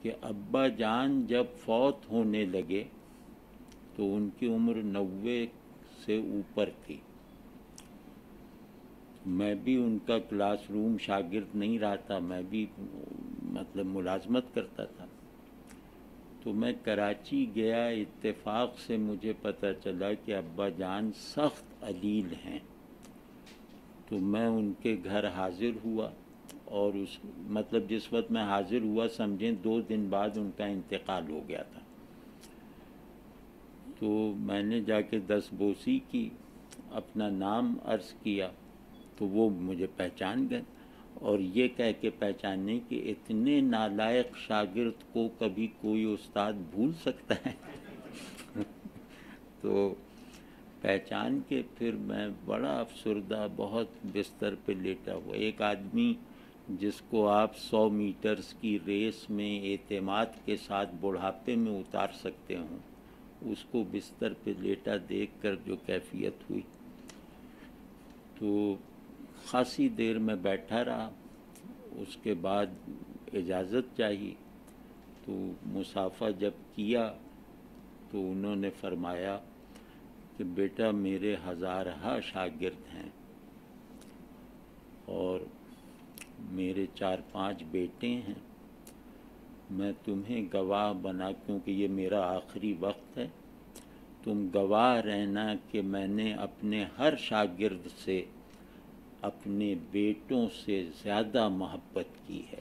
کہ ابا جان جب فوت ہونے لگے تو ان کی عمر 90 سے اوپر تھی. میں بھی ان کا کلاس روم شاگرد نہیں رہا تھا، میں بھی مطلب ملازمت کرتا تھا. تو میں کراچی گیا، اتفاق سے مجھے پتہ چلا کہ ابا جان سخت علیل ہیں. تو میں ان کے گھر حاضر ہوا، اور اس مطلب جس وقت میں حاضر ہوا سمجھیں 2 دن بعد ان کا انتقال ہو گیا تھا. تو میں نے جا کے دستبوسی کی، اپنا نام عرض کیا، تو وہ مجھے پہچان گئے، اور یہ کہہ کے پہچانے کہ اتنے نالائق شاگرد کو کبھی کوئی استاد بھول سکتا ہے. تو پہچان کے پھر میں بڑا افسردہ بہت بستر پہ لیٹا ہوا. ایک آدمی جس کو آپ 100 میٹرز کی ریس میں اعتماد کے ساتھ بڑھاپے میں اتار سکتے ہوں، اس کو بستر پہ لیٹا دیکھ کر جو کیفیت ہوئی. تو خاصی دیر میں بیٹھا رہا. اس کے بعد اجازت چاہی، تو مصافحہ جب کیا تو انہوں نے فرمایا کہ بیٹا میرے ہزارہا شاگرد ہیں، اور میرے 4-5 بیٹے ہیں. میں تمہیں گواہ بنا، کیونکہ یہ میرا آخری وقت ہے، تم گواہ رہنا کہ میں نے اپنے ہر شاگرد سے اپنے بیٹوں سے زیادہ محبت کی ہے.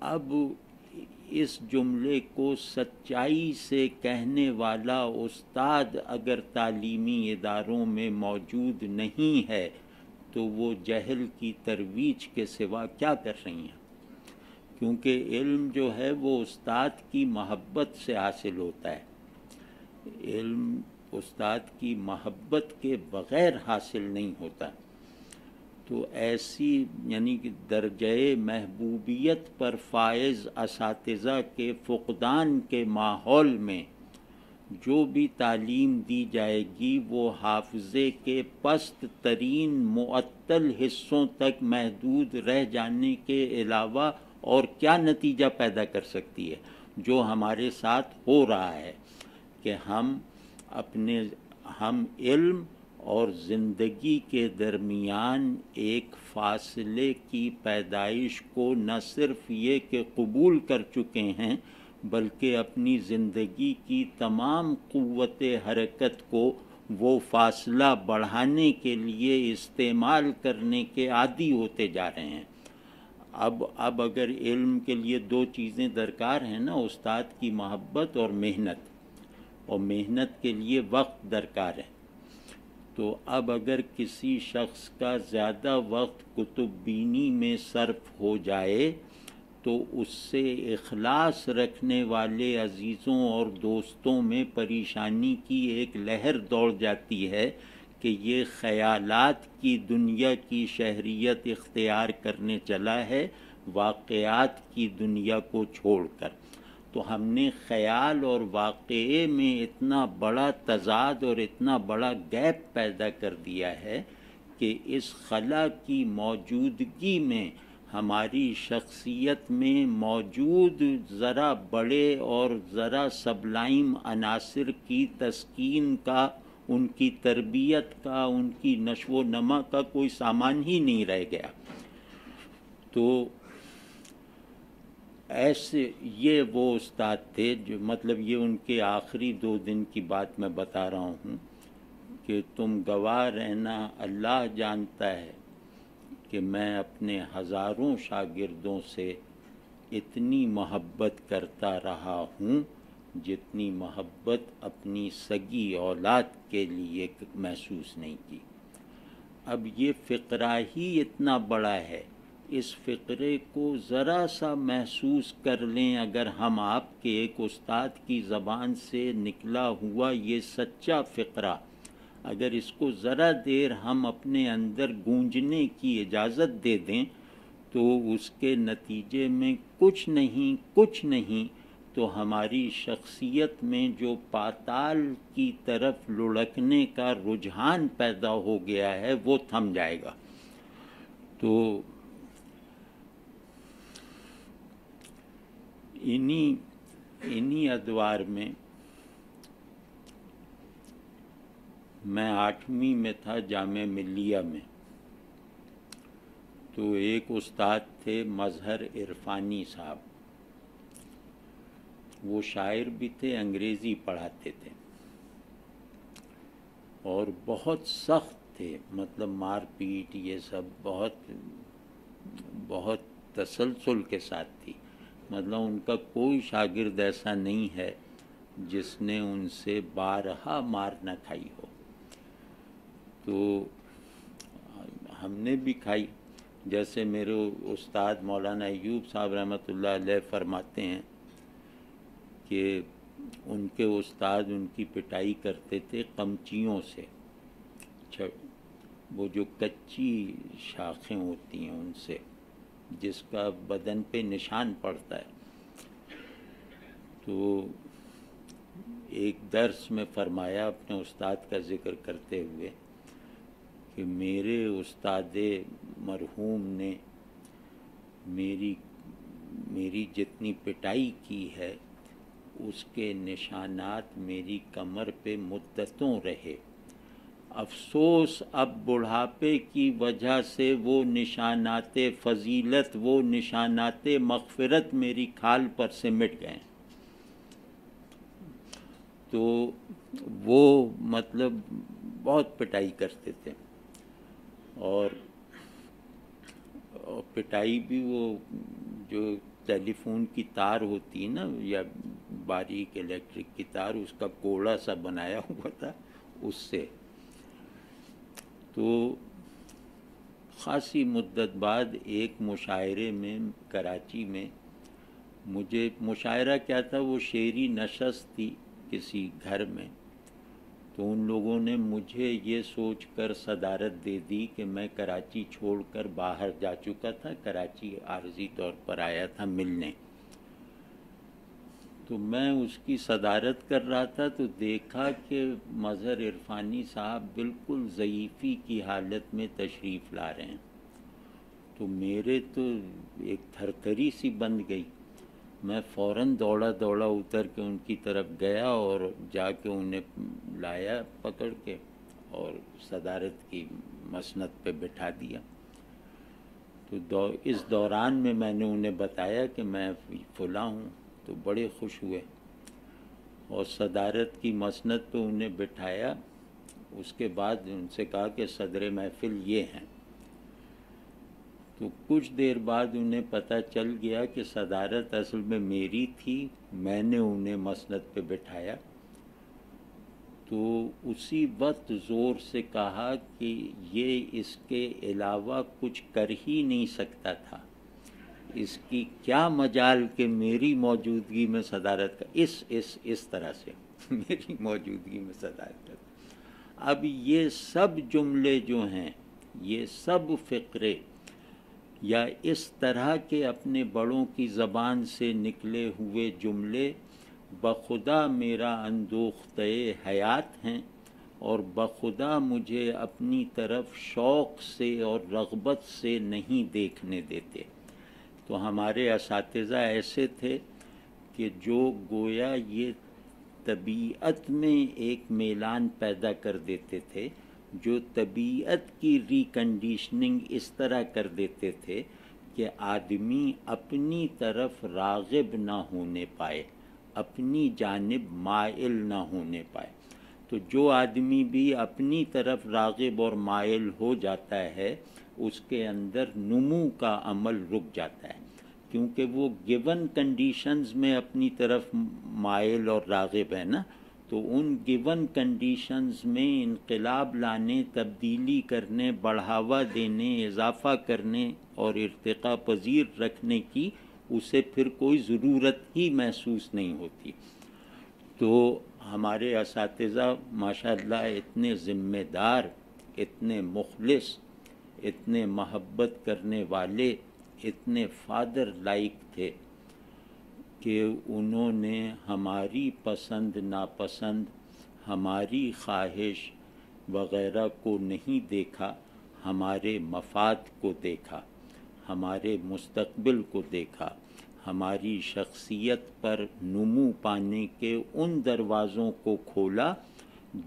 اب اس جملے کو سچائی سے کہنے والا استاد اگر تعلیمی اداروں میں موجود نہیں ہے تو وہ جہل کی ترویج کے سوا کیا کر رہی ہیں؟ کیونکہ علم جو ہے وہ استاد کی محبت سے حاصل ہوتا ہے. علم استاد کی محبت کے بغیر حاصل نہیں ہوتا. تو ایسی یعنی کہ درجۂ محبوبیت پر فائز اساتذہ کے فقدان کے ماحول میں جو بھی تعلیم دی جائے گی وہ حافظے کے پست ترین معطل حصوں تک محدود رہ جانے کے علاوہ اور کیا نتیجہ پیدا کر سکتی ہے، جو ہمارے ساتھ ہو رہا ہے کہ ہم علم اور زندگی کے درمیان ایک فاصلے کی پیدائش کو نہ صرف یہ کہ قبول کر چکے ہیں بلکہ اپنی زندگی کی تمام قوت حرکت کو وہ فاصلہ بڑھانے کے لیے استعمال کرنے کے عادی ہوتے جا رہے ہیں. اب اگر علم کے لیے 2 چیزیں درکار ہیں نا، استاد کی محبت اور محنت، اور محنت کے لیے وقت درکار ہے. تو اب اگر کسی شخص کا زیادہ وقت کتب بینی میں صرف ہو جائے تو اس سے اخلاص رکھنے والے عزیزوں اور دوستوں میں پریشانی کی ایک لہر دوڑ جاتی ہے کہ یہ خیالات کی دنیا کی شہریت اختیار کرنے چلا ہے واقعات کی دنیا کو چھوڑ کر. تو ہم نے خیال اور واقعے میں اتنا بڑا تضاد اور اتنا بڑا گیپ پیدا کر دیا ہے کہ اس خلا کی موجودگی میں ہماری شخصیت میں موجود ذرا بڑے اور ذرا سبلائم عناصر کی تسکین کا، ان کی تربیت کا، ان کی نشو و نما کا کوئی سامان ہی نہیں رہ گیا. تو ایسے یہ وہ استاد تھے جو مطلب یہ ان کے آخری 2 دن کی بات میں بتا رہا ہوں کہ تم گواہ رہنا، اللہ جانتا ہے کہ میں اپنے ہزاروں شاگردوں سے اتنی محبت کرتا رہا ہوں جتنی محبت اپنی سگی اولاد کے لیے محسوس نہیں کی. اب یہ فقرہ ہی اتنا بڑا ہے، اس فقرے کو ذرا سا محسوس کر لیں. اگر ہم آپ کے ایک استاد کی زبان سے نکلا ہوا یہ سچا فقرہ اگر اس کو ذرا دیر ہم اپنے اندر گونجنے کی اجازت دے دیں تو اس کے نتیجے میں کچھ نہیں تو ہماری شخصیت میں جو پاتال کی طرف لڑکنے کا رجحان پیدا ہو گیا ہے وہ تھم جائے گا. تو انہی ادوار میں میں 8ویں میں تھا جامعہ ملیہ میں، تو ایک استاد تھے مظہر عرفانی صاحب، وہ شاعر بھی تھے، انگریزی پڑھاتے تھے اور بہت سخت تھے، مطلب مار پیٹ یہ سب بہت تسلسل کے ساتھ تھی، مطلب ان کا کوئی شاگرد ایسا نہیں ہے جس نے ان سے بارہا مار نہ کھائی ہو۔ تو ہم نے بھی کھائی، جیسے میرے استاد مولانا ایوب صاحب رحمۃ اللہ علیہ فرماتے ہیں کہ ان کے استاد ان کی پٹائی کرتے تھے قمچیوں سے، وہ جو کچی شاخیں ہوتی ہیں ان سے، جس کا بدن پہ نشان پڑتا ہے۔ تو ایک درس میں فرمایا اپنے استاد کا ذکر کرتے ہوئے کہ میرے استاد مرحوم نے میری جتنی پٹائی کی ہے اس کے نشانات میری کمر پہ مدتوں رہے، افسوس اب بڑھاپے کی وجہ سے وہ نشانات فضیلت، وہ نشانات مغفرت میری کھال پر سے مٹ گئے۔ تو وہ مطلب بہت پٹائی کرتے تھے، اور پٹائی بھی وہ جو ٹیلی فون کی تار ہوتی ہے نا، یا باریک الیکٹرک کی تار، اس کا کوڑا سا بنایا ہوا تھا اس سے۔ تو خاصی مدت بعد ایک مشاعرے میں کراچی میں، مجھے مشاعرہ کیا تھا، وہ شعری نشست تھی کسی گھر میں، تو ان لوگوں نے مجھے یہ سوچ کر صدارت دے دی کہ میں کراچی چھوڑ کر باہر جا چکا تھا، کراچی عارضی طور پر آیا تھا ملنے، تو میں اس کی صدارت کر رہا تھا، تو دیکھا کہ مظہر عرفانی صاحب بالکل ضعیفی کی حالت میں تشریف لا رہے ہیں، تو میرے تو ایک تھر تھری سی بند گئی، میں فوراً دوڑا اتر کے ان کی طرف گیا اور جا کے انہیں لایا پکڑ کے اور صدارت کی مسند پہ بٹھا دیا۔ تو اس دوران میں نے انہیں بتایا کہ میں فلاں ہوں، تو بڑے خوش ہوئے اور صدارت کی مسند پہ انہیں بٹھایا۔ اس کے بعد ان سے کہا کہ صدر محفل یہ ہیں، تو کچھ دیر بعد انہیں پتہ چل گیا کہ صدارت اصل میں میری تھی، میں نے انہیں مسند پہ بٹھایا۔ تو اسی وقت زور سے کہا کہ یہ اس کے علاوہ کچھ کر ہی نہیں سکتا تھا، اس کی کیا مجال کہ میری موجودگی میں صدارت کا، اس طرح سے میری موجودگی میں صدارت کا۔ اب یہ سب جملے جو ہیں، یہ سب فقرے یا اس طرح کے اپنے بڑوں کی زبان سے نکلے ہوئے جملے بخدا میرا اندوختہ حیات ہیں، اور بخدا مجھے اپنی طرف شوق سے اور رغبت سے نہیں دیکھنے دیتے۔ تو ہمارے اساتذہ ایسے تھے کہ جو گویا یہ طبیعت میں ایک میلان پیدا کر دیتے تھے، جو طبیعت کی ریکنڈیشننگ اس طرح کر دیتے تھے کہ آدمی اپنی طرف راغب نہ ہونے پائے، اپنی جانب مائل نہ ہونے پائے۔ تو جو آدمی بھی اپنی طرف راغب اور مائل ہو جاتا ہے، اس کے اندر نمو کا عمل رک جاتا ہے، کیونکہ وہ گیون کنڈیشنز میں اپنی طرف مائل اور راغب ہے نا، تو ان گیون کنڈیشنز میں انقلاب لانے، تبدیلی کرنے، بڑھاوا دینے، اضافہ کرنے اور ارتقاء پذیر رکھنے کی اسے پھر کوئی ضرورت ہی محسوس نہیں ہوتی۔ تو ہمارے اساتذہ ماشاءاللہ اتنے ذمہ دار، اتنے مخلص، اتنے محبت کرنے والے، اتنے فادر لائق تھے کہ انہوں نے ہماری پسند ناپسند، ہماری خواہش وغیرہ کو نہیں دیکھا، ہمارے مفاد کو دیکھا، ہمارے مستقبل کو دیکھا، ہماری شخصیت پر نمو پانے کے ان دروازوں کو کھولا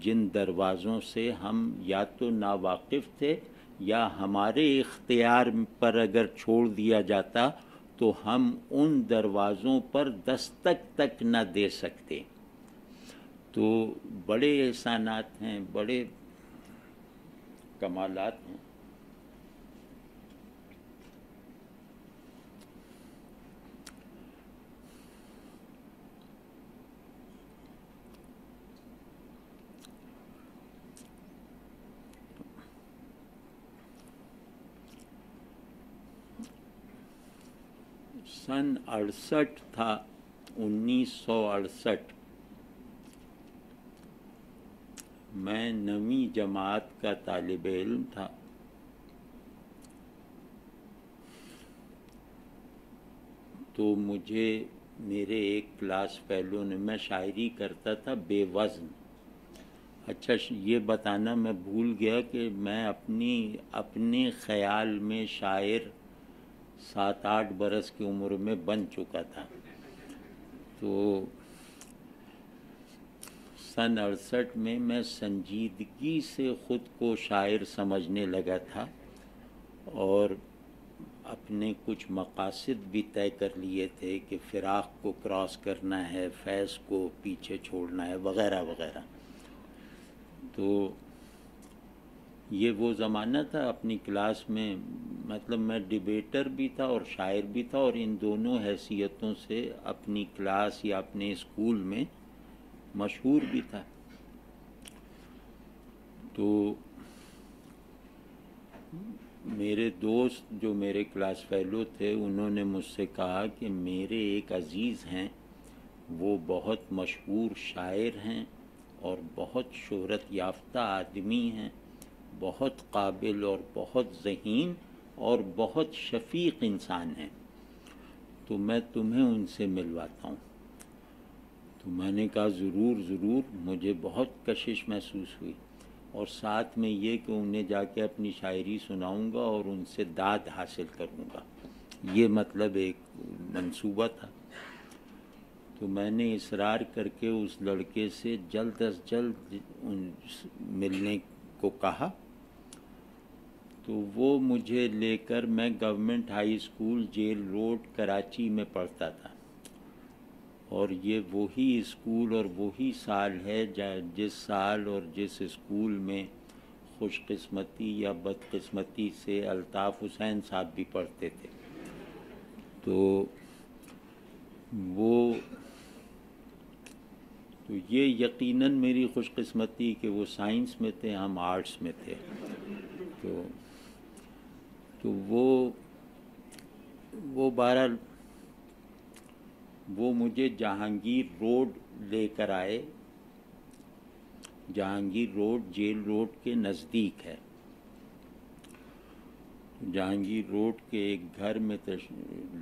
جن دروازوں سے ہم یا تو ناواقف تھے یا ہمارے اختیار پر اگر چھوڑ دیا جاتا تو ہم ان دروازوں پر دستک تک نہ دے سکتے۔ تو بڑے احسانات ہیں، بڑے کمالات ہیں۔ سن 68 تھا، 1968 میں 9ویں جماعت کا طالب علم تھا۔ تو مجھے میرے ایک کلاس فیلو نے، میں شاعری کرتا تھا بے وزن۔ اچھا یہ بتانا میں بھول گیا کہ میں اپنے خیال میں شاعر 7-8 برس کی عمر میں بن چکا تھا۔ تو سن 68 میں سنجیدگی سے خود کو شاعر سمجھنے لگا تھا اور اپنے کچھ مقاصد بھی طے کر لیے تھے کہ فراق کو کراس کرنا ہے، فیض کو پیچھے چھوڑنا ہے، وغیرہ وغیرہ۔ تو یہ وہ زمانہ تھا اپنی کلاس میں، مطلب میں ڈیبیٹر بھی تھا اور شاعر بھی تھا، اور ان دونوں حیثیتوں سے اپنی کلاس یا اپنے اسکول میں مشہور بھی تھا۔ تو میرے دوست جو میرے کلاس فیلو تھے انہوں نے مجھ سے کہا کہ میرے ایک عزیز ہیں، وہ بہت مشہور شاعر ہیں اور بہت شہرت یافتہ آدمی ہیں، بہت قابل اور بہت ذہین اور بہت شفیق انسان ہیں، تو میں تمہیں ان سے ملواتا ہوں۔ تو میں نے کہا ضرور ضرور، مجھے بہت کشش محسوس ہوئی، اور ساتھ میں یہ کہ انہیں جا کے اپنی شاعری سناؤں گا اور ان سے داد حاصل کروں گا، یہ مطلب ایک منصوبہ تھا۔ تو میں نے اصرار کر کے اس لڑکے سے جلد از جلد ملنے کو کہا، تو وہ مجھے لے کر، میں government high school jail road Karachi میں پڑھتا تھا، اور یہ وہی اسکول اور وہی سال ہے جس سال اور جس اسکول میں خوش قسمتی یا بدقسمتی سے الطاف حسین صاحب بھی پڑھتے تھے۔ تو یہ یقیناً میری خوش قسمتی کہ وہ سائنس میں تھے، ہم آرٹس میں تھے۔ تو وہ بہرحال وہ مجھے جہانگیر روڈ لے کر آئے۔ جہانگیر روڈ جیل روڈ کے نزدیک ہے۔ جہانگیر روڈ کے ایک گھر میں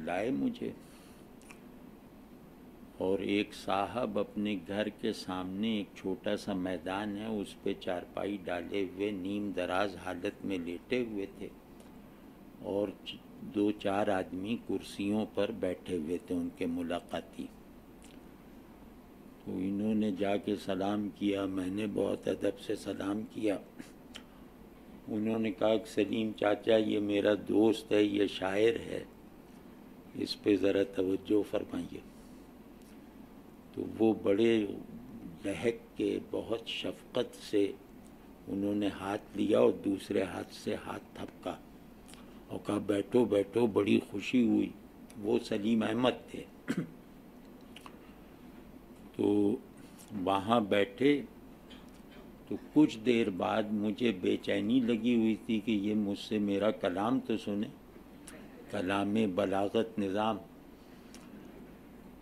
لائے مجھے، اور ایک صاحب اپنے گھر کے سامنے ایک چھوٹا سا میدان ہے، اس پہ چارپائی ڈالے ہوئے نیم دراز حالت میں لیٹے ہوئے تھے، اور 2-4 آدمی کرسیوں پر بیٹھے ہوئے تھے ان کے ملاقاتی۔ تو انہوں نے جا کے سلام کیا، میں نے بہت ادب سے سلام کیا۔ انہوں نے کہا کہ سلیم چاچا یہ میرا دوست ہے، یہ شاعر ہے، اس پہ ذرا توجہ فرمائیے۔ تو وہ بڑے لہک کے بہت شفقت سے انہوں نے ہاتھ لیا اور دوسرے ہاتھ سے ہاتھ تھپکا اور کہا بیٹھو بیٹھو، بڑی خوشی ہوئی۔ وہ سلیم احمد تھے۔ تو وہاں بیٹھے، تو کچھ دیر بعد مجھے بے چینی لگی ہوئی تھی کہ یہ مجھ سے میرا کلام تو سنے، کلام بلاغت نظام۔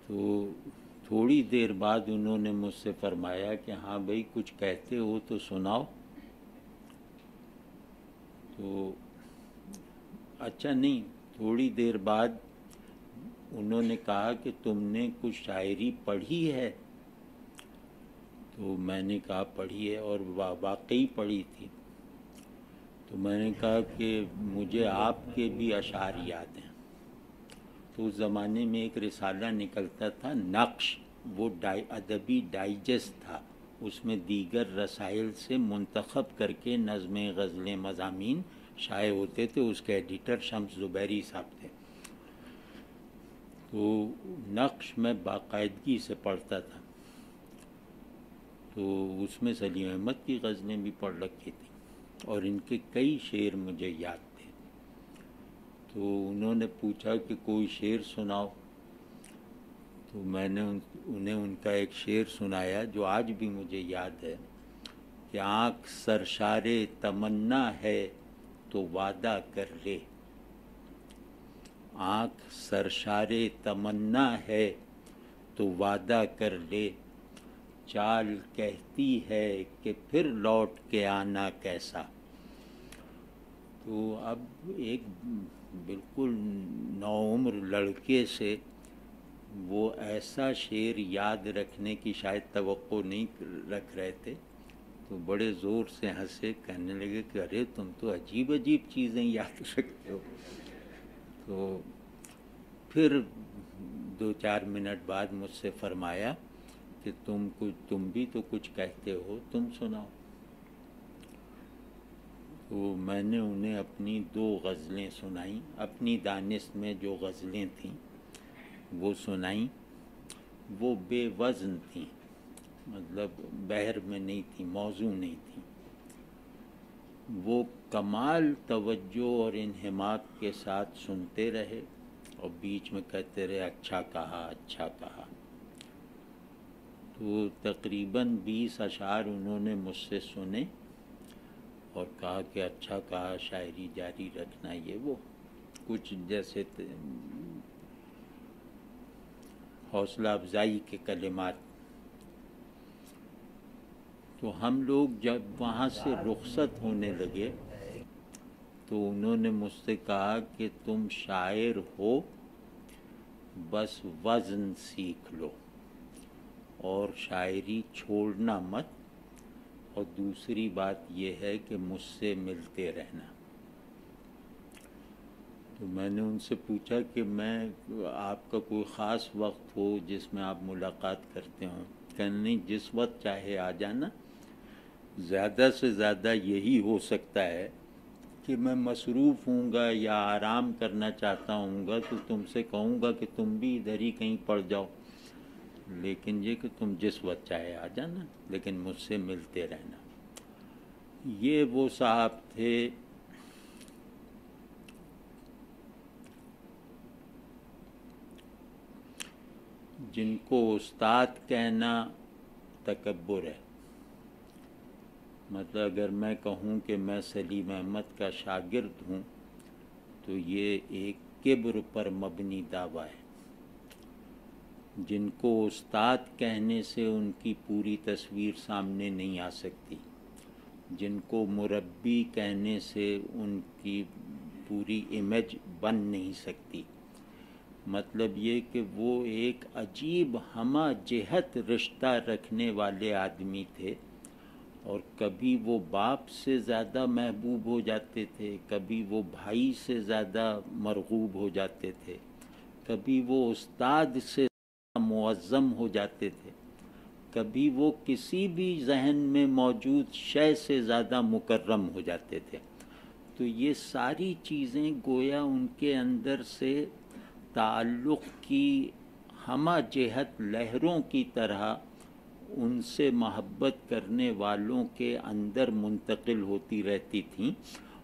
تو تھوڑی دیر بعد انہوں نے مجھ سے فرمایا کہ ہاں بھائی کچھ کہتے ہو تو سناؤ۔ تو اچھا نہیں، تھوڑی دیر بعد انہوں نے کہا کہ تم نے کچھ شاعری پڑھی ہے؟ تو میں نے کہا پڑھی ہے، اور واقعی پڑھی تھی۔ تو میں نے کہا کہ مجھے آپ کے بھی اشعار یاد ہیں۔ تو اس زمانے میں ایک رسالہ نکلتا تھا نقش، وہ ادبی ڈائجسٹ تھا، اس میں دیگر رسائل سے منتخب کر کے نظمیں، غزلیں، مضامین شائع ہوتے تھے. اس کے ایڈیٹر شمس زبیری صاحب تھے. تو نقش میں باقاعدگی سے پڑھتا تھا، تو اس میں سلیم احمد کی غزلیں بھی پڑھ رکھی تھیں اور ان کے کئی شعر مجھے یاد تھے. تو انہوں نے پوچھا کہ کوئی شعر سناؤ، تو میں نے انہیں ان کا ایک شعر سنایا جو آج بھی مجھے یاد ہے کہ آنکھ سرشار تمنا ہے تو وعدہ کر لے، آنکھ سرشار تمنا ہے تو وعدہ کر لے، چال کہتی ہے کہ پھر لوٹ کے آنا کیسا. تو اب ایک بالکل نوعمر لڑکے سے وہ ایسا شعر یاد رکھنے کی شاید توقع نہیں رکھ رہے تھے، تو بڑے زور سے ہنسے، کہنے لگے کہ ارے تم تو عجیب عجیب چیزیں یاد رکھتے ہو. تو پھر 2-4 منٹ بعد مجھ سے فرمایا کہ تم بھی تو کچھ کہتے ہو، تم سناؤ. تو میں نے انہیں اپنی 2 غزلیں سنائیں، اپنی دانست میں جو غزلیں تھیں وہ سنائیں. وہ بے وزن تھیں، مطلب بحر میں نہیں تھیں، موضوع نہیں تھیں. وہ کمال توجہ اور انہماک کے ساتھ سنتے رہے اور بیچ میں کہتے رہے اچھا کہا، اچھا کہا. تو تقریباً 20 اشعار انہوں نے مجھ سے سنے اور کہا کہ اچھا کہا، شاعری جاری رکھنا. یہ وہ کچھ جیسے حوصلہ افزائی کے کلمات. تو ہم لوگ جب وہاں سے رخصت ہونے لگے تو انہوں نے مجھ سے کہا کہ تم شاعر ہو، بس وزن سیکھ لو اور شاعری چھوڑنا مت، اور دوسری بات یہ ہے کہ مجھ سے ملتے رہنا. تو میں نے ان سے پوچھا کہ میں آپ کا کوئی خاص وقت ہو جس میں آپ ملاقات کرتے ہوں؟ کہنے نہیں، جس وقت چاہے آ جانا. زیادہ سے زیادہ یہی ہو سکتا ہے کہ میں مصروف ہوں گا یا آرام کرنا چاہتا ہوں گا تو تم سے کہوں گا کہ تم بھی ادھر ہی کہیں پڑ جاؤ، لیکن یہ کہ تم جس وقت چاہے آ جانا، لیکن مجھ سے ملتے رہنا. یہ وہ صاحب تھے جن کو استاد کہنا تکبر ہے. مطلب اگر میں کہوں کہ میں سلیم احمد کا شاگرد ہوں تو یہ ایک کبر پر مبنی دعویٰ ہے. جن کو استاد کہنے سے ان کی پوری تصویر سامنے نہیں آ سکتی، جن کو مربی کہنے سے ان کی پوری امیج بن نہیں سکتی. مطلب یہ کہ وہ ایک عجیب ہمہ جہت رشتہ رکھنے والے آدمی تھے، اور کبھی وہ باپ سے زیادہ محبوب ہو جاتے تھے، کبھی وہ بھائی سے زیادہ مرغوب ہو جاتے تھے، کبھی وہ استاد سے معظم ہو جاتے تھے، کبھی وہ کسی بھی ذہن میں موجود شے سے زیادہ مکرم ہو جاتے تھے. تو یہ ساری چیزیں گویا ان کے اندر سے تعلق کی ہمہ جہت لہروں کی طرح ان سے محبت کرنے والوں کے اندر منتقل ہوتی رہتی تھیں،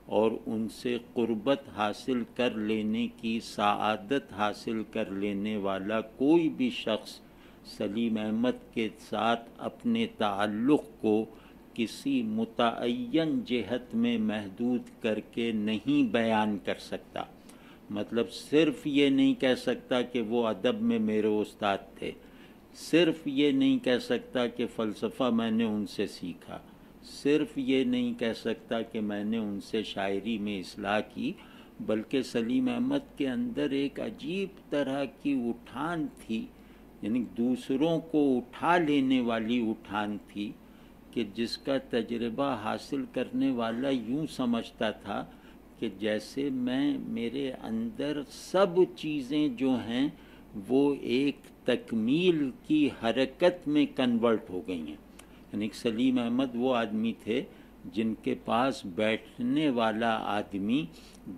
اور ان سے قربت حاصل کر لینے کی سعادت حاصل کر لینے والا کوئی بھی شخص سلیم احمد کے ساتھ اپنے تعلق کو کسی متعین جہت میں محدود کر کے نہیں بیان کر سکتا. مطلب صرف یہ نہیں کہہ سکتا کہ وہ ادب میں میرے استاد تھے، صرف یہ نہیں کہہ سکتا کہ فلسفہ میں نے ان سے سیکھا، صرف یہ نہیں کہہ سکتا کہ میں نے ان سے شاعری میں اصلاح کی، بلکہ سلیم احمد کے اندر ایک عجیب طرح کی اٹھان تھی، یعنی دوسروں کو اٹھا لینے والی اٹھان تھی کہ جس کا تجربہ حاصل کرنے والا یوں سمجھتا تھا کہ جیسے میرے اندر سب چیزیں جو ہیں وہ ایک تکمیل کی حرکت میں کنورٹ ہو گئی ہیں. یعنی سلیم احمد وہ آدمی تھے جن کے پاس بیٹھنے والا آدمی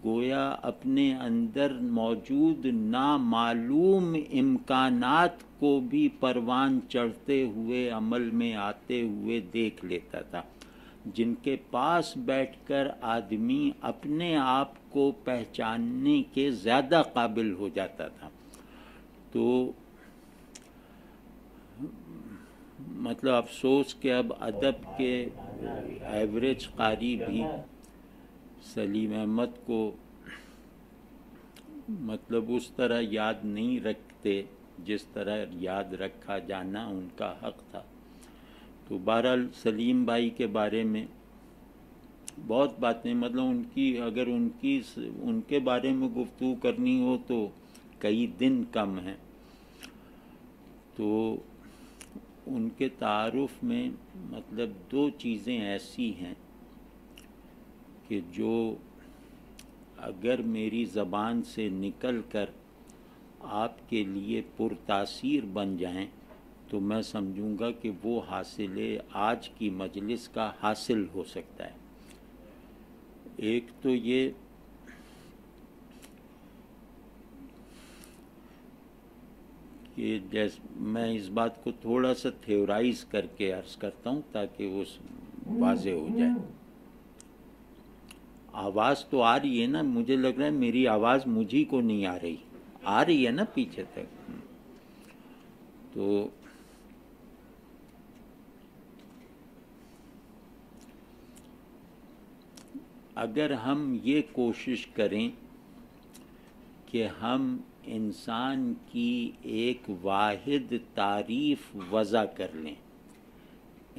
گویا اپنے اندر موجود نامعلوم امکانات کو بھی پروان چڑھتے ہوئے عمل میں آتے ہوئے دیکھ لیتا تھا. جن کے پاس بیٹھ کر آدمی اپنے آپ کو پہچاننے کے زیادہ قابل ہو جاتا تھا. تو مطلب افسوس کہ اب ادب کے ایوریج قاری بھی سلیم احمد کو مطلب اس طرح یاد نہیں رکھتے جس طرح یاد رکھا جانا ان کا حق تھا. تو بہرحال سلیم بھائی کے بارے میں بہت باتیں مطلب اگر ان کے بارے میں گفتگو کرنی ہو تو کئی دن کم ہیں. تو ان کے تعارف میں مطلب دو چیزیں ایسی ہیں کہ جو اگر میری زبان سے نکل کر آپ کے لیے پرتاثیر بن جائیں تو میں سمجھوں گا کہ وہ حاصل آج کی مجلس کا حاصل ہو سکتا ہے. ایک تو یہ کہ میں اس بات کو تھوڑا سا تھیورائز کر کے عرض کرتا ہوں تاکہ وہ واضح ہو جائے. آواز تو آ رہی ہے نا؟ مجھے لگ رہا ہے میری آواز مجھے کو نہیں آ رہی ہے نا پیچھے تک. تو اگر ہم یہ کوشش کریں کہ ہم انسان کی ایک واحد تعریف وضع کر لیں،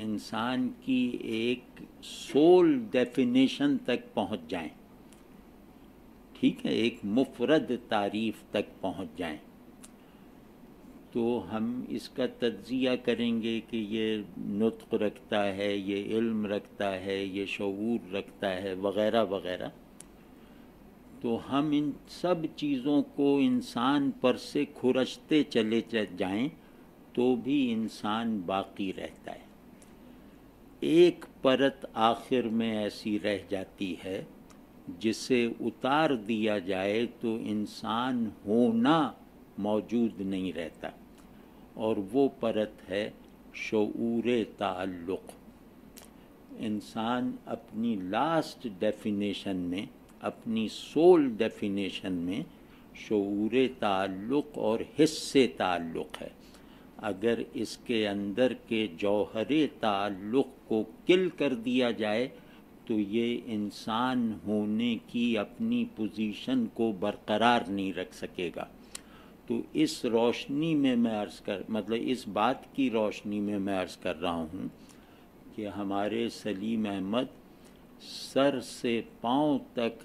انسان کی ایک سول ڈیفینیشن تک پہنچ جائیں، ٹھیک ہے، ایک مفرد تعریف تک پہنچ جائیں، تو ہم اس کا تجزیہ کریں گے کہ یہ نطق رکھتا ہے، یہ علم رکھتا ہے، یہ شعور رکھتا ہے، وغیرہ وغیرہ. تو ہم ان سب چیزوں کو انسان پر سے کھرچتے چلے جائیں تو بھی انسان باقی رہتا ہے. ایک پرت آخر میں ایسی رہ جاتی ہے جسے اتار دیا جائے تو انسان ہونا موجود نہیں رہتا، اور وہ پرت ہے شعور تعلق. انسان اپنی لاسٹ ڈیفینیشن میں، اپنی سول ڈیفینیشن میں شعور تعلق اور حس تعلق ہے. اگر اس کے اندر کے جوہر تعلق کو کل کر دیا جائے تو یہ انسان ہونے کی اپنی پوزیشن کو برقرار نہیں رکھ سکے گا. تو اس روشنی میں مطلب اس بات کی روشنی میں میں عرض کر رہا ہوں کہ ہمارے سلیم احمد سر سے پاؤں تک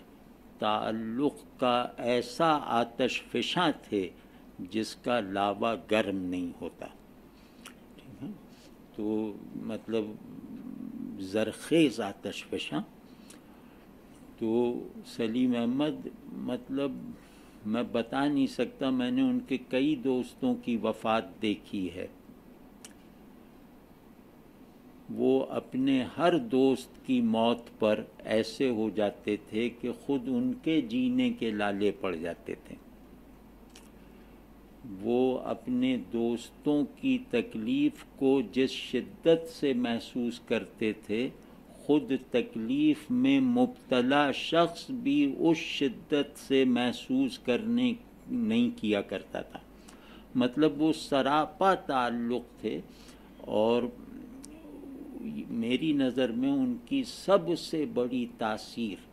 تعلق کا ایسا آتش فشاں تھے جس کا لاوا گرم نہیں ہوتا. ٹھیک ہے؟ تو مطلب زرخیز آتش فشاں. تو سلیم احمد مطلب میں بتا نہیں سکتا، میں نے ان کے کئی دوستوں کی وفات دیکھی ہے. وہ اپنے ہر دوست کی موت پر ایسے ہو جاتے تھے کہ خود ان کے جینے کے لالے پڑ جاتے تھے. وہ اپنے دوستوں کی تکلیف کو جس شدت سے محسوس کرتے تھے، خود تکلیف میں مبتلا شخص بھی اس شدت سے محسوس کرنے نہیں کیا کرتا تھا. مطلب وہ سراپا تعلق تھے. اور میری نظر میں ان کی سب سے بڑی تاثیر،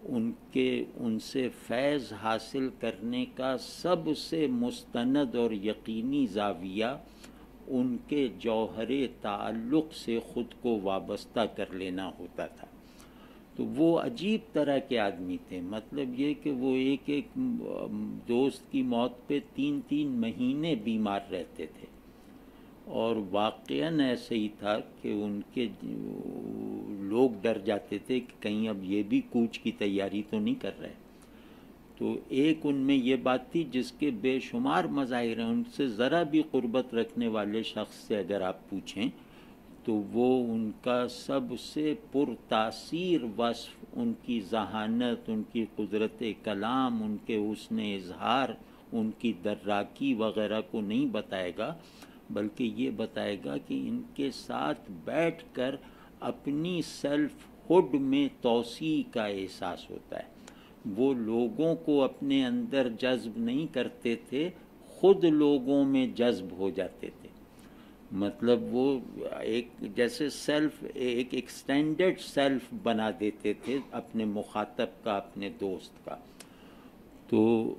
ان سے فیض حاصل کرنے کا سب سے مستند اور یقینی زاویہ ان کے جوہر تعلق سے خود کو وابستہ کر لینا ہوتا تھا. تو وہ عجیب طرح کے آدمی تھے. مطلب یہ کہ وہ ایک دوست کی موت پہ 3 مہینے بیمار رہتے تھے. اور واقعاً ایسے ہی تھا کہ ان کے لوگ ڈر جاتے تھے کہ کہیں اب یہ بھی کوچ کی تیاری تو نہیں کر رہے. تو ایک ان میں یہ بات تھی جس کے بے شمار مظاہر ہیں. ان سے ذرا بھی قربت رکھنے والے شخص سے اگر آپ پوچھیں تو وہ ان کا سب سے پرتاثیر وصف ان کی ذہانت، ان کی قدرت کلام، ان کے حسن اظہار، ان کی دراکی وغیرہ کو نہیں بتائے گا، بلکہ یہ بتائے گا کہ ان کے ساتھ بیٹھ کر اپنی سیلف ہوڈ میں توسیع کا احساس ہوتا ہے. وہ لوگوں کو اپنے اندر جذب نہیں کرتے تھے، خود لوگوں میں جذب ہو جاتے تھے. مطلب وہ ایک جیسے سیلف، ایک ایکسٹینڈڈ سیلف بنا دیتے تھے اپنے مخاطب کا، اپنے دوست کا. تو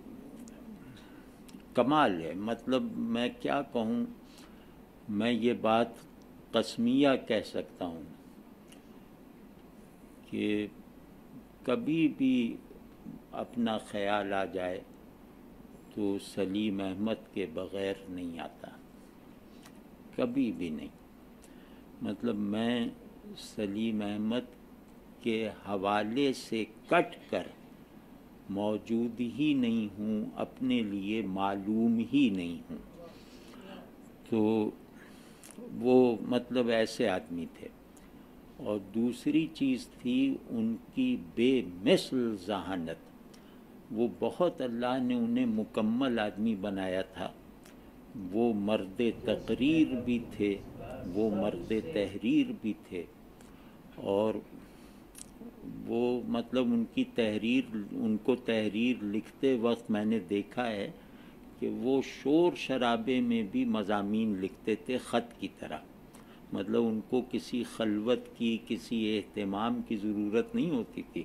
کمال ہے. مطلب میں کیا کہوں، میں یہ بات قسمیہ کہہ سکتا ہوں کہ کبھی بھی اپنا خیال آ جائے تو سلیم احمد کے بغیر نہیں آتا، کبھی بھی نہیں. مطلب میں سلیم احمد کے حوالے سے کٹ کر موجود ہی نہیں ہوں، اپنے لیے معلوم ہی نہیں ہوں. تو وہ مطلب ایسے آدمی تھے. اور دوسری چیز تھی ان کی بے مثل ذہانت. وہ بہت، اللہ نے انہیں مکمل آدمی بنایا تھا. وہ مرد تقریر بھی تھے، وہ مرد تحریر بھی تھے. اور وہ مطلب ان کی تحریر، ان کو تحریر لکھتے وقت میں نے دیکھا ہے کہ وہ شور شرابے میں بھی مضامین لکھتے تھے خط کی طرح. مطلب ان کو کسی خلوت کی، کسی اہتمام کی ضرورت نہیں ہوتی تھی.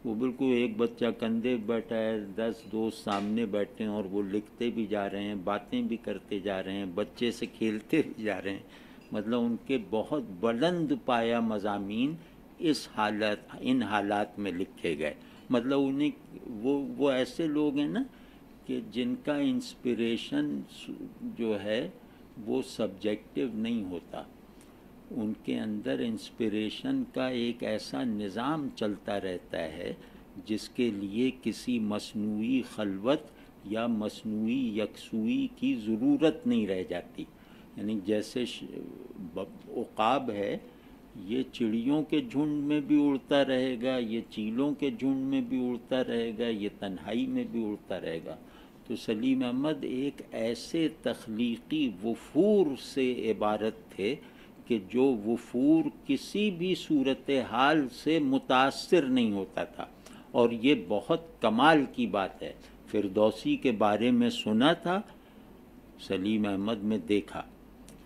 وہ بالکل ایک بچہ کندھے بیٹھا ہے، 10 دوست سامنے بیٹھے ہیں اور وہ لکھتے بھی جا رہے ہیں، باتیں بھی کرتے جا رہے ہیں، بچے سے کھیلتے بھی جا رہے ہیں. مطلب ان کے بہت بلند پایہ مضامین ان حالات میں لکھے گئے. مطلب انہیں وہ ایسے لوگ ہیں نا کہ جن کا انسپریشن جو ہے وہ سبجیکٹیو نہیں ہوتا. ان کے اندر انسپریشن کا ایک ایسا نظام چلتا رہتا ہے جس کے لیے کسی مصنوعی خلوت یا مصنوعی یکسوئی کی ضرورت نہیں رہ جاتی. یعنی جیسے عقاب ہے، یہ چڑیوں کے جھنڈ میں بھی اڑتا رہے گا، یہ چیلوں کے جھنڈ میں بھی اڑتا رہے گا، یہ تنہائی میں بھی اڑتا رہے گا. تو سلیم احمد ایک ایسے تخلیقی وفور سے عبارت تھے کہ جو وفور کسی بھی صورتحال سے متاثر نہیں ہوتا تھا. اور یہ بہت کمال کی بات ہے. فردوسی کے بارے میں سنا تھا، سلیم احمد میں دیکھا.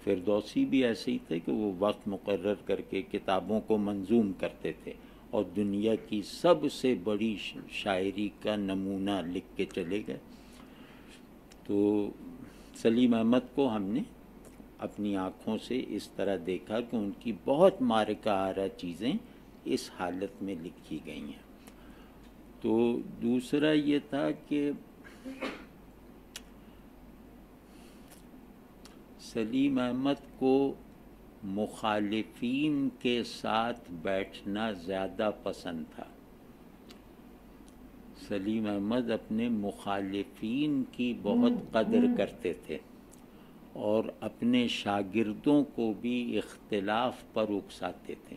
فردوسی بھی ایسے ہی تھے کہ وہ وقت مقرر کر کے کتابوں کو منظوم کرتے تھے اور دنیا کی سب سے بڑی شاعری کا نمونہ لکھ کے چلے گئے. تو سلیم احمد کو ہم نے اپنی آنکھوں سے اس طرح دیکھا کہ ان کی بہت مارکہ آرا چیزیں اس حالت میں لکھی گئی ہیں. تو دوسرا یہ تھا کہ سلیم احمد کو مخالفین کے ساتھ بیٹھنا زیادہ پسند تھا. سلیم احمد اپنے مخالفین کی بہت قدر کرتے تھے اور اپنے شاگردوں کو بھی اختلاف پر اکساتے تھے.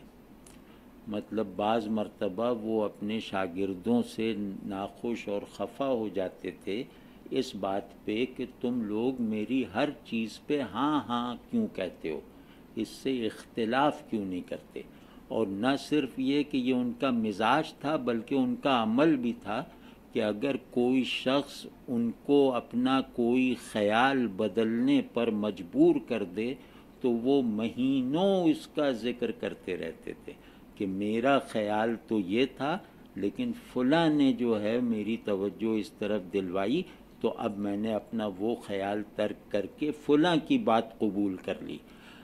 مطلب بعض مرتبہ وہ اپنے شاگردوں سے ناخوش اور خفا ہو جاتے تھے اس بات پہ کہ تم لوگ میری ہر چیز پہ ہاں ہاں کیوں کہتے ہو، اس سے اختلاف کیوں نہیں کرتے. اور نہ صرف یہ کہ یہ ان کا مزاج تھا بلکہ ان کا عمل بھی تھا کہ اگر کوئی شخص ان کو اپنا کوئی خیال بدلنے پر مجبور کر دے تو وہ مہینوں اس کا ذکر کرتے رہتے تھے کہ میرا خیال تو یہ تھا لیکن فلاں نے جو ہے میری توجہ اس طرف دلوائی تو اب میں نے اپنا وہ خیال ترک کر کے فلاں کی بات قبول کر لی.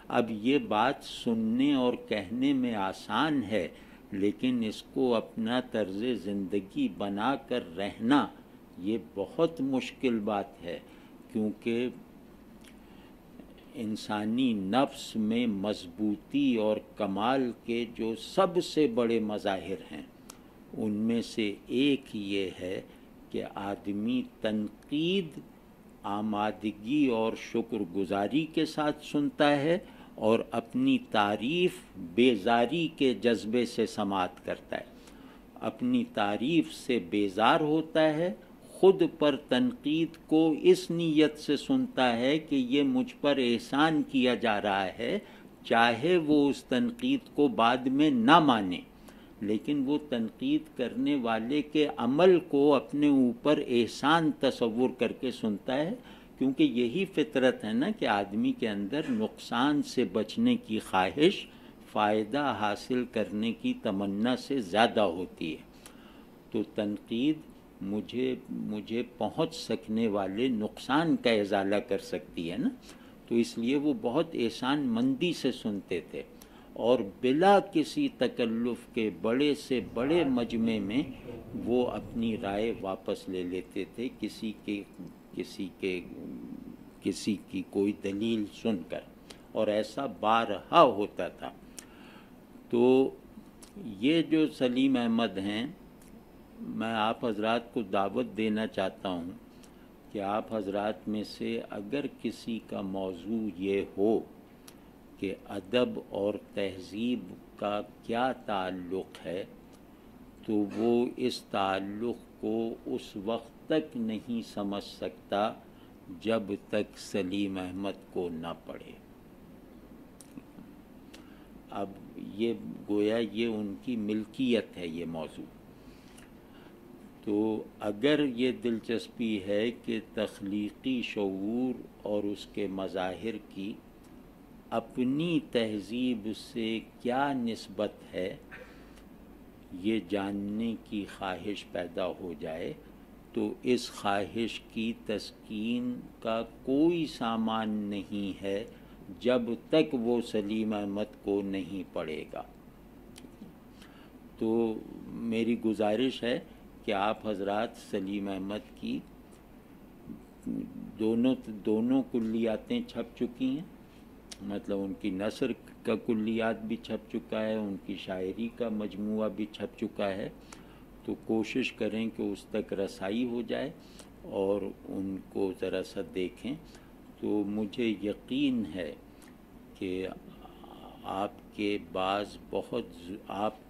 اب یہ بات سننے اور کہنے میں آسان ہے لیکن اس کو اپنا طرز زندگی بنا کر رہنا یہ بہت مشکل بات ہے. کیونکہ انسانی نفس میں مضبوطی اور کمال کے جو سب سے بڑے مظاہر ہیں ان میں سے ایک یہ ہے کہ آدمی تنقید آمادگی اور شکر گزاری کے ساتھ سنتا ہے اور اپنی تعریف بیزاری کے جذبے سے سماعت کرتا ہے، اپنی تعریف سے بیزار ہوتا ہے، خود پر تنقید کو اس نیت سے سنتا ہے کہ یہ مجھ پر احسان کیا جا رہا ہے، چاہے وہ اس تنقید کو بعد میں نہ مانے، لیکن وہ تنقید کرنے والے کے عمل کو اپنے اوپر احسان تصور کر کے سنتا ہے، کیونکہ یہی فطرت ہے نا کہ آدمی کے اندر نقصان سے بچنے کی خواہش فائدہ حاصل کرنے کی تمنا سے زیادہ ہوتی ہے، تو تنقید مجھے پہنچ سکنے والے نقصان کا ازالہ کر سکتی ہے نا، تو اس لیے وہ بہت احسان مندی سے سنتے تھے اور بلا کسی تکلف کے بڑے سے بڑے مجمع میں وہ اپنی رائے واپس لے لیتے تھے کسی کی کوئی دلیل سن کر، اور ایسا بارہا ہوتا تھا۔ تو یہ جو سلیم احمد ہیں، میں آپ حضرات کو دعوت دینا چاہتا ہوں کہ آپ حضرات میں سے اگر کسی کا موضوع یہ ہو کہ ادب اور تہذیب کا کیا تعلق ہے، تو وہ اس تعلق کو اس وقت تک نہیں سمجھ سکتا جب تک سلیم احمد کو نہ پڑھے۔ اب یہ گویا یہ ان کی ملکیت ہے یہ موضوع، تو اگر یہ دلچسپی ہے کہ تخلیقی شعور اور اس کے مظاہر کی اپنی تہذیب سے کیا نسبت ہے، یہ جاننے کی خواہش پیدا ہو جائے تو اس خواہش کی تسکین کا کوئی سامان نہیں ہے جب تک وہ سلیم احمد کو نہیں پڑھے گا۔ تو میری گزارش ہے کہ آپ حضرات سلیم احمد کی دونوں کلیاتیں چھپ چکی ہیں، مطلب ان کی نثر کا کلیات بھی چھپ چکا ہے، ان کی شاعری کا مجموعہ بھی چھپ چکا ہے، تو کوشش کریں کہ اس تک رسائی ہو جائے اور ان کو ذرا سا دیکھیں، تو مجھے یقین ہے کہ آپ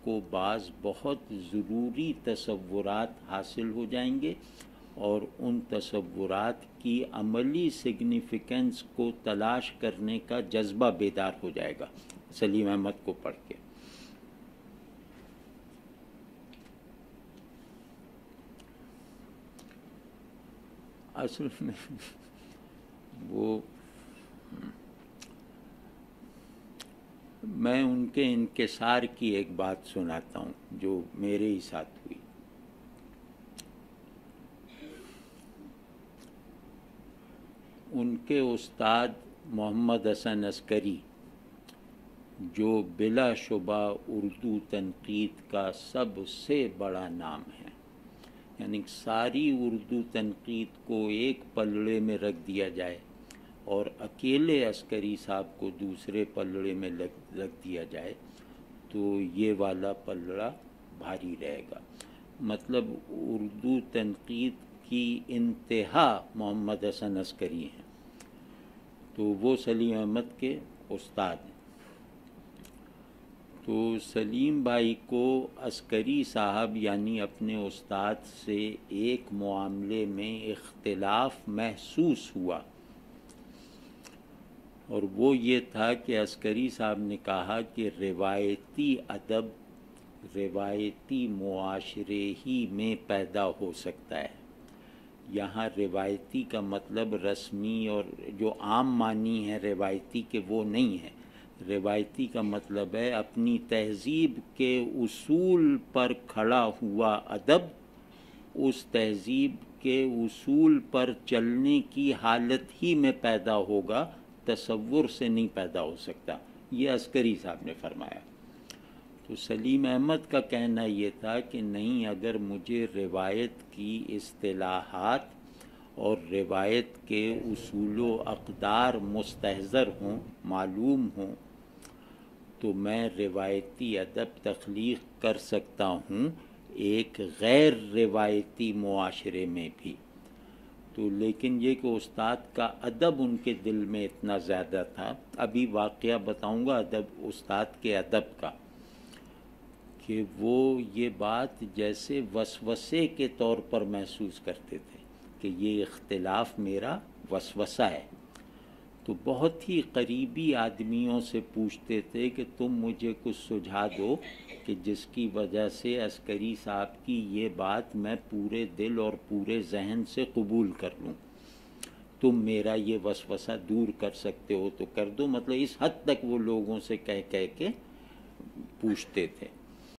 کو بعض بہت ضروری تصورات حاصل ہو جائیں گے اور ان تصورات کی عملی سگنیفیکنس کو تلاش کرنے کا جذبہ بیدار ہو جائے گا سلیم احمد کو پڑھ کے۔ اصل میں میں ان کے انکسار کی ایک بات سناتا ہوں جو میرے ہی ساتھ ہوئی۔ ان کے استاد محمد حسن عسکری، جو بلا شبہ اردو تنقید کا سب سے بڑا نام ہے، یعنی ساری اردو تنقید کو ایک پلڑے میں رکھ دیا جائے اور اکیلے عسکری صاحب کو دوسرے پلڑے میں رکھ دیا جائے تو یہ والا پلڑا بھاری رہے گا۔ مطلب اردو تنقید کی انتہا محمد حسن عسکری ہیں، تو وہ سلیم احمد کے استاد ہیں۔ تو سلیم بھائی کو عسکری صاحب یعنی اپنے استاد سے ایک معاملے میں اختلاف محسوس ہوا، اور وہ یہ تھا کہ عسکری صاحب نے کہا کہ روایتی ادب روایتی معاشرے ہی میں پیدا ہو سکتا ہے۔ یہاں روایتی کا مطلب رسمی اور جو عام معنی ہے روایتی کے وہ نہیں ہے، روایتی کا مطلب ہے اپنی تہذیب کے اصول پر کھڑا ہوا ادب، اس تہذیب کے اصول پر چلنے کی حالت ہی میں پیدا ہوگا، تصور سے نہیں پیدا ہو سکتا، یہ عسکری صاحب نے فرمایا۔ تو سلیم احمد کا کہنا یہ تھا کہ نہیں، اگر مجھے روایت کی اصطلاحات اور روایت کے اصول و اقدار مستحضر ہوں، معلوم ہوں، تو میں روایتی ادب تخلیق کر سکتا ہوں ایک غیر روایتی معاشرے میں بھی۔ تو لیکن یہ کہ استاد کا ادب ان کے دل میں اتنا زیادہ تھا، ابھی واقعہ بتاؤں گا ادب، استاد کے ادب کا، کہ وہ یہ بات جیسے وسوسے کے طور پر محسوس کرتے تھے کہ یہ اختلاف میرا وسوسہ ہے۔ تو بہت ہی قریبی آدمیوں سے پوچھتے تھے کہ تم مجھے کچھ سجھا دو کہ جس کی وجہ سے عسکری صاحب کی یہ بات میں پورے دل اور پورے ذہن سے قبول کر لوں، تم میرا یہ وسوسہ دور کر سکتے ہو تو کر دو۔ مطلب اس حد تک وہ لوگوں سے کہہ کے پوچھتے تھے۔